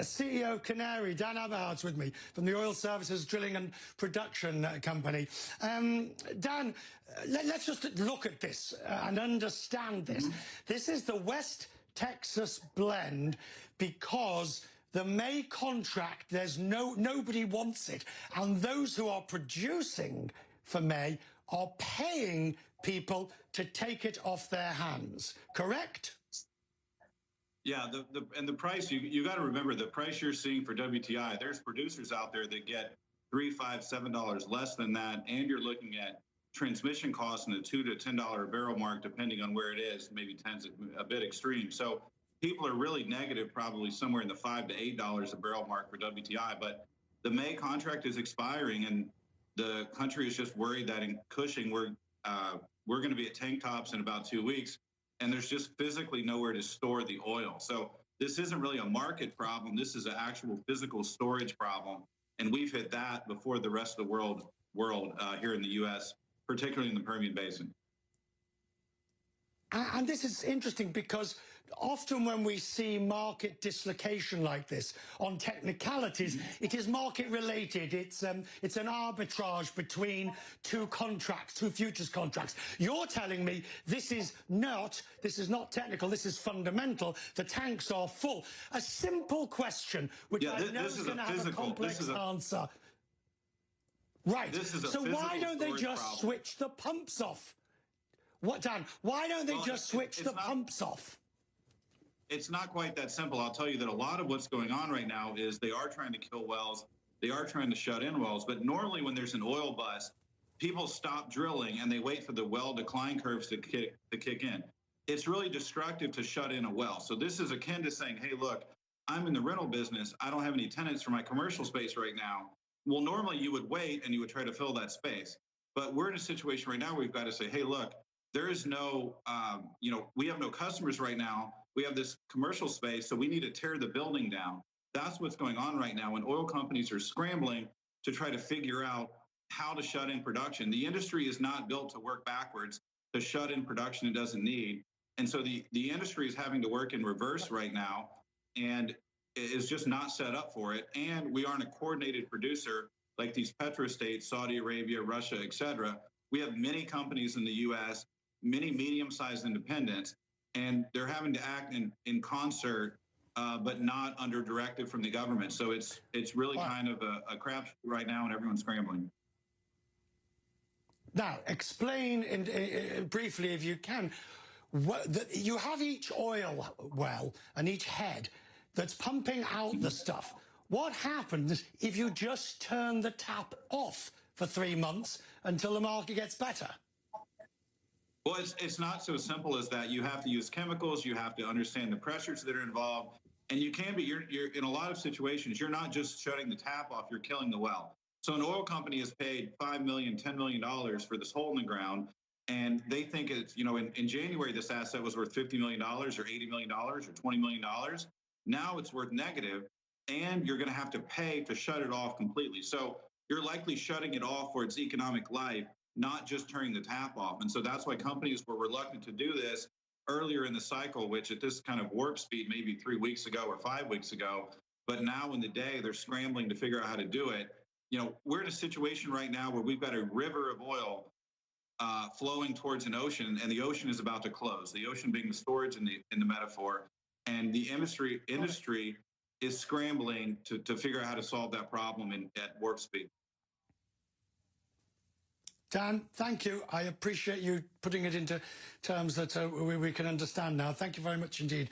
CEO Canary, Dan Eberhart's with me from the Oil Services Drilling and Production Company. Dan, let's just look at this and understand this. This is the West Texas blend because the May contract, nobody wants it. And those who are producing for May are paying people to take it off their hands, correct? Yeah, and the price, you got to remember the price you're seeing for WTI, there's producers out there that get $3, $5, $7 less than that, and you're looking at transmission costs in the $2 to $10 a barrel mark, depending on where it is. Maybe 10's a bit extreme. So people are really negative, probably somewhere in the $5 to $8 a barrel mark for WTI. But the May contract is expiring, and the country is just worried that in Cushing we're going to be at tank tops in about 2 weeks. And there's just physically nowhere to store the oil. So this isn't really a market problem. This is an actual physical storage problem. And we've hit that before the rest of the world here in the U.S., particularly in the Permian Basin. And this is interesting because often when we see market dislocation like this on technicalities, it is market related. It's an arbitrage between two futures contracts. You're telling me this is not technical, this is fundamental. The tanks are full. A simple question, which I know is going to have a complex answer. Right. So why don't they just switch the pumps off? What, Dan? Why don't they just switch the pumps off? It's not quite that simple. I'll tell you that a lot of what's going on right now is they are trying to kill wells. They are trying to shut in wells. But normally when there's an oil bust, people stop drilling and they wait for the well decline curves to kick in. It's really destructive to shut in a well. So this is akin to saying, hey, look, I'm in the rental business. I don't have any tenants for my commercial space right now. Well, normally you would wait and you would try to fill that space. But we're in a situation right now where we've got to say, hey, look, there is no, we have no customers right now. We have this commercial space, so we need to tear the building down. That's what's going on right now. And oil companies are scrambling to try to figure out how to shut in production. The industry is not built to work backwards to shut in production it doesn't need. And so the industry is having to work in reverse right now, and is just not set up for it. And we aren't a coordinated producer like these petrostates, Saudi Arabia, Russia, et cetera. We have many companies in the U.S., many medium-sized independents, and they're having to act in concert, but not under directive from the government. So it's really kind of a crapshoot right now, and everyone's scrambling. Now, explain briefly, if you can, you have each oil well and each head that's pumping out the stuff. What happens if you just turn the tap off for 3 months until the market gets better? Well, it's not so simple as that. You have to use chemicals. You have to understand the pressures that are involved. And you can be, you're in a lot of situations, you're not just shutting the tap off, you're killing the well. So an oil company has paid $5 million, $10 million for this hole in the ground. And they think it's, in January, this asset was worth $50 million or $80 million or $20 million. Now it's worth negative, and you're going to have to pay to shut it off completely. So you're likely shutting it off for its economic life, not just turning the tap off. And so that's why companies were reluctant to do this earlier in the cycle, which at this kind of warp speed, maybe 3 weeks ago or 5 weeks ago. But now in the day, they're scrambling to figure out how to do it. We're in a situation right now where we've got a river of oil flowing towards an ocean, and the ocean is about to close, the ocean being the storage in the metaphor. And the industry is scrambling to figure out how to solve that problem at warp speed. Dan, thank you. I appreciate you putting it into terms that we can understand now. Thank you very much indeed.